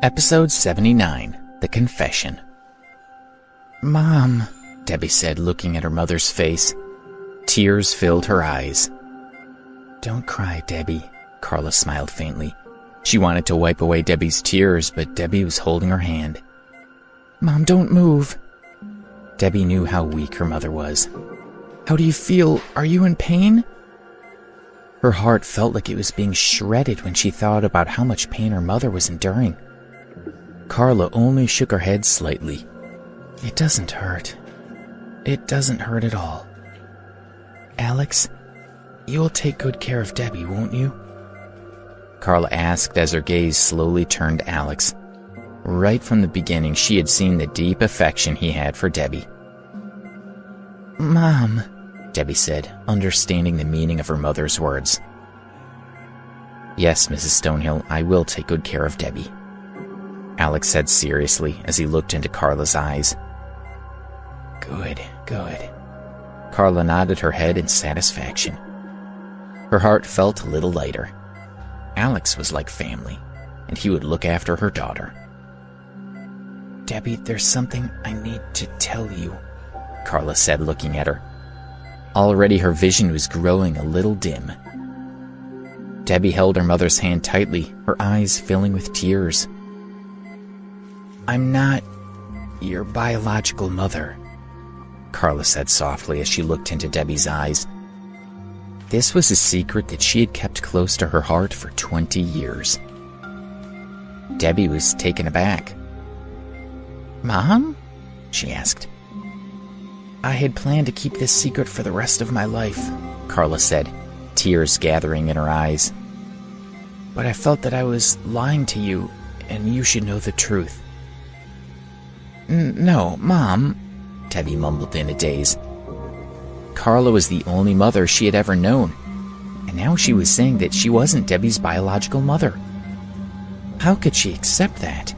Episode 79, The Confession. "Mom," Debbie said, looking at her mother's face. Tears filled her eyes. "Don't cry, Debbie," Carla smiled faintly. She wanted to wipe away Debbie's tears, but Debbie was holding her hand. "Mom, don't move." Debbie knew how weak her mother was. "How do you feel? Are you in pain?" Her heart felt like it was being shredded when she thought about how much pain her mother was enduring. Carla only shook her head slightly. "It doesn't hurt. It doesn't hurt at all. Alex, you'll take good care of Debbie, won't you?" Carla asked as her gaze slowly turned to Alex. Right from the beginning, she had seen the deep affection he had for Debbie. "Mom," Debbie said, understanding the meaning of her mother's words. "Yes, Mrs. Stonehill, I will take good care of Debbie," Alex said seriously as he looked into Carla's eyes. Good. Carla nodded her head in satisfaction. Her heart felt a little lighter. Alex was like family, and he would look after her daughter. "Debbie, there's something I need to tell you," Carla said, looking at her. Already her vision was growing a little dim. Debbie held her mother's hand tightly, her eyes filling with tears. "I'm not your biological mother," Carla said softly as she looked into Debbie's eyes. This was a secret that she had kept close to her heart for 20 years. Debbie was taken aback. "Mom?" she asked. "I had planned to keep this secret for the rest of my life," Carla said, tears gathering in her eyes. "But I felt that I was lying to you, and you should know the truth." No, Mom," Debbie mumbled in a daze. Carla was the only mother she had ever known, and now she was saying that she wasn't Debbie's biological mother. How could she accept that?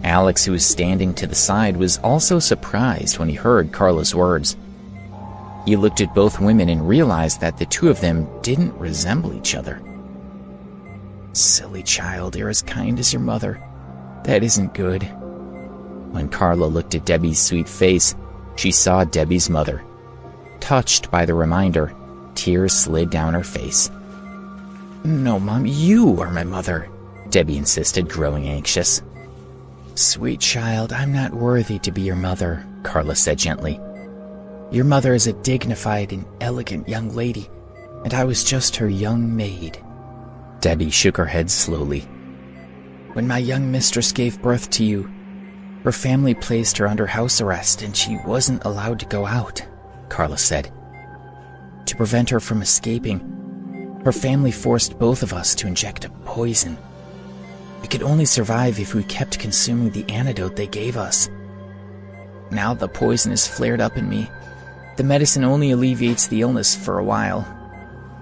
Alex, who was standing to the side, was also surprised when he heard Carla's words. He looked at both women and realized that the two of them didn't resemble each other. "Silly child, you're as kind as your mother. That isn't good." When Carla looked at Debbie's sweet face, she saw Debbie's mother. Touched by the reminder, tears slid down her face. "No, Mom, you are my mother," Debbie insisted, growing anxious. "Sweet child, I'm not worthy to be your mother," Carla said gently. "Your mother is a dignified and elegant young lady, and I was just her young maid." Debbie shook her head slowly. "When my young mistress gave birth to you, her family placed her under house arrest and she wasn't allowed to go out," Carla said. "To prevent her from escaping, her family forced both of us to inject a poison. We could only survive if we kept consuming the antidote they gave us. Now the poison has flared up in me. The medicine only alleviates the illness for a while.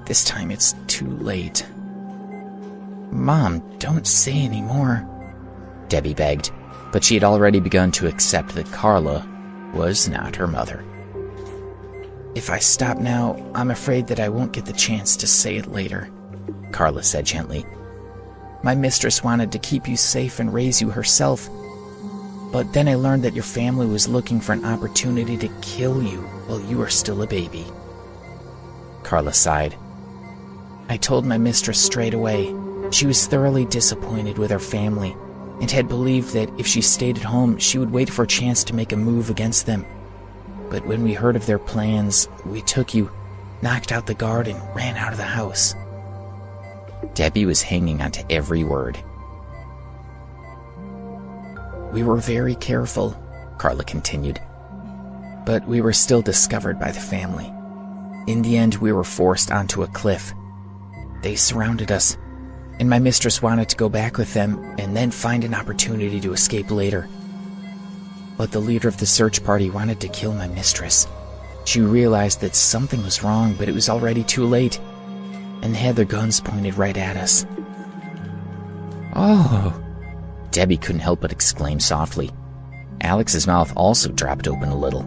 This time it's too late." "Mom, don't say any more," Debbie begged, but she had already begun to accept that Carla was not her mother. "If I stop now, I'm afraid that I won't get the chance to say it later," Carla said gently. "My mistress wanted to keep you safe and raise you herself, but then I learned that your family was looking for an opportunity to kill you while you were still a baby." Carla sighed. "I told my mistress straight away. She was thoroughly disappointed with her family and had believed that if she stayed at home, she would wait for a chance to make a move against them. But when we heard of their plans, we took you, knocked out the guard, and ran out of the house." Debbie was hanging on to every word. "We were very careful," Carla continued, "but we were still discovered by the family. In the end, we were forced onto a cliff. They surrounded us, and my mistress wanted to go back with them and then find an opportunity to escape later. But the leader of the search party wanted to kill my mistress. She realized that something was wrong, but it was already too late, and they had their guns pointed right at us." "Oh!" Debbie couldn't help but exclaim softly. Alex's mouth also dropped open a little.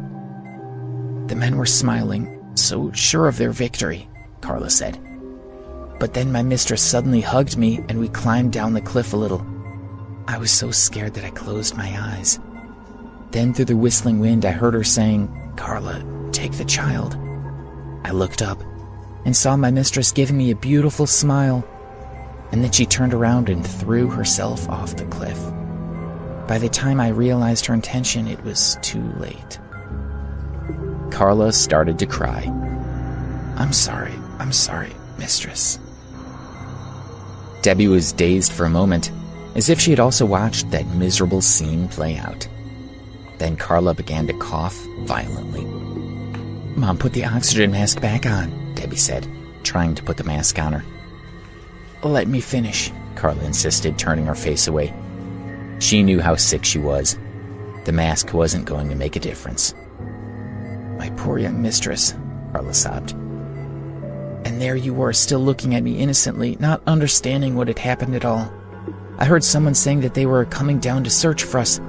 "The men were smiling, so sure of their victory," Carla said. "But then my mistress suddenly hugged me and we climbed down the cliff a little. I was so scared that I closed my eyes. Then through the whistling wind, I heard her saying, "Carla, take the child." I looked up and saw my mistress giving me a beautiful smile, and then she turned around and threw herself off the cliff. By the time I realized her intention, it was too late. Carla started to cry. I'm sorry, mistress." Debbie was dazed for a moment, as if she had also watched that miserable scene play out. Then Carla began to cough violently. "Mom, put the oxygen mask back on," Debbie said, trying to put the mask on her. "Let me finish," Carla insisted, turning her face away. She knew how sick she was. The mask wasn't going to make a difference. "My poor young mistress," Carla sobbed. "And there you were, still looking at me innocently, not understanding what had happened at all. I heard someone saying that they were coming down to search for us,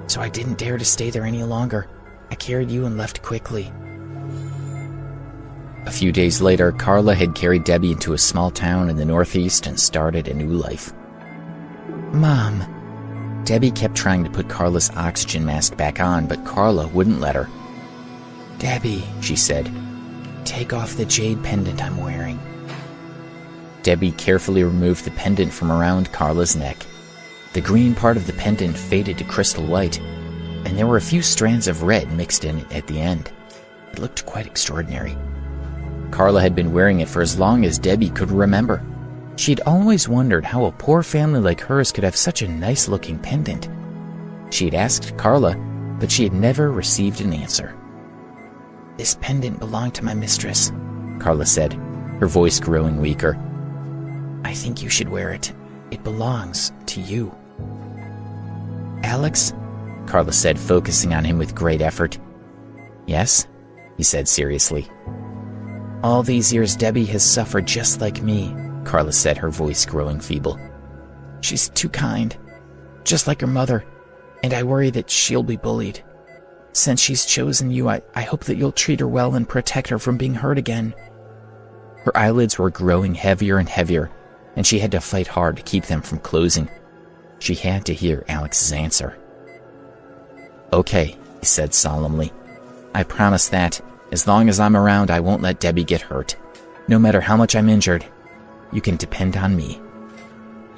so I didn't dare to stay there any longer. I carried you and left quickly." A few days later, Carla had carried Debbie into a small town in the Northeast and started a new life. "Mom." Debbie kept trying to put Carla's oxygen mask back on, but Carla wouldn't let her. "Debbie," she said, "take off the jade pendant I'm wearing." Debbie carefully removed the pendant from around Carla's neck. The green part of the pendant faded to crystal white, and there were a few strands of red mixed in it at the end. It looked quite extraordinary. Carla had been wearing it for as long as Debbie could remember. She'd always wondered how a poor family like hers could have such a nice-looking pendant. She had asked Carla, but she had never received an answer. "This pendant belonged to my mistress," Carla said, her voice growing weaker. "I think you should wear it. It belongs to you." "Alex?" Carla said, focusing on him with great effort. "Yes?" he said seriously. "All these years Debbie has suffered just like me," Carla said, her voice growing feeble. "She's too kind, just like her mother, and I worry that she'll be bullied. Since she's chosen you, I hope that you'll treat her well and protect her from being hurt again." Her eyelids were growing heavier and heavier, and she had to fight hard to keep them from closing. She had to hear Alex's answer. "Okay," he said solemnly. "I promise that, as long as I'm around, I won't let Debbie get hurt. No matter how much I'm injured, you can depend on me."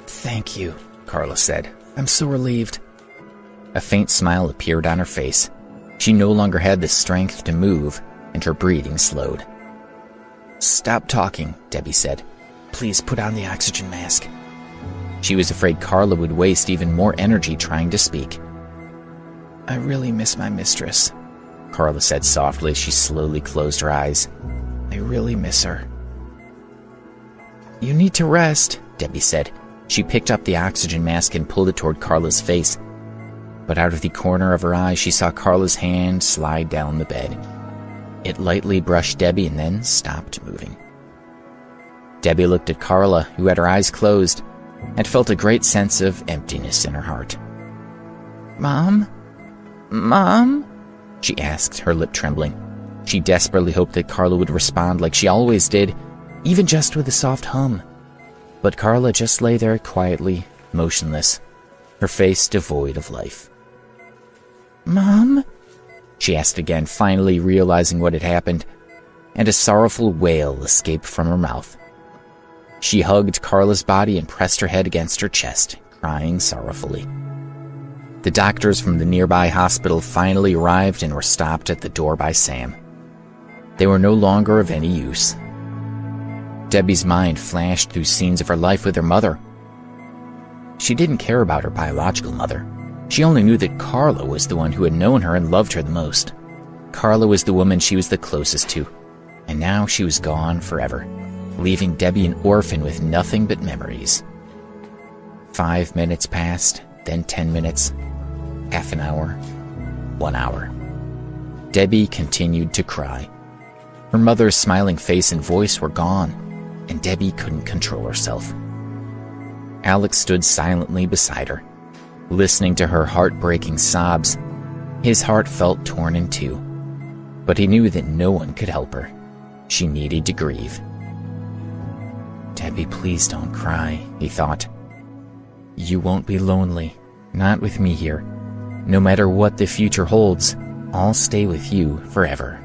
"Thank you," Carla said. "I'm so relieved." A faint smile appeared on her face. She no longer had the strength to move, and her breathing slowed. "Stop talking," Debbie said. "Please put on the oxygen mask." She was afraid Carla would waste even more energy trying to speak. "I really miss my mistress," Carla said softly as she slowly closed her eyes. "I really miss her." "You need to rest," Debbie said. She picked up the oxygen mask and pulled it toward Carla's face. But out of the corner of her eye, she saw Carla's hand slide down the bed. It lightly brushed Debbie and then stopped moving. Debbie looked at Carla, who had her eyes closed, and felt a great sense of emptiness in her heart. "Mom? Mom?" she asked, her lip trembling. She desperately hoped that Carla would respond like she always did, even just with a soft hum. But Carla just lay there quietly, motionless, her face devoid of life. "Mom?" she asked again, finally realizing what had happened, and a sorrowful wail escaped from her mouth. She hugged Carla's body and pressed her head against her chest, crying sorrowfully. The doctors from the nearby hospital finally arrived and were stopped at the door by Sam. They were no longer of any use. Debbie's mind flashed through scenes of her life with her mother. She didn't care about her biological mother. She only knew that Carla was the one who had known her and loved her the most. Carla was the woman she was the closest to, and now she was gone forever, leaving Debbie an orphan with nothing but memories. 5 minutes passed, then 10 minutes, half an hour, 1 hour. Debbie continued to cry. Her mother's smiling face and voice were gone, and Debbie couldn't control herself. Alex stood silently beside her, listening to her heartbreaking sobs. His heart felt torn in two, but he knew that no one could help her. She needed to grieve. "Debbie, please don't cry," he thought. "You won't be lonely. Not with me here. No matter what the future holds, I'll stay with you forever.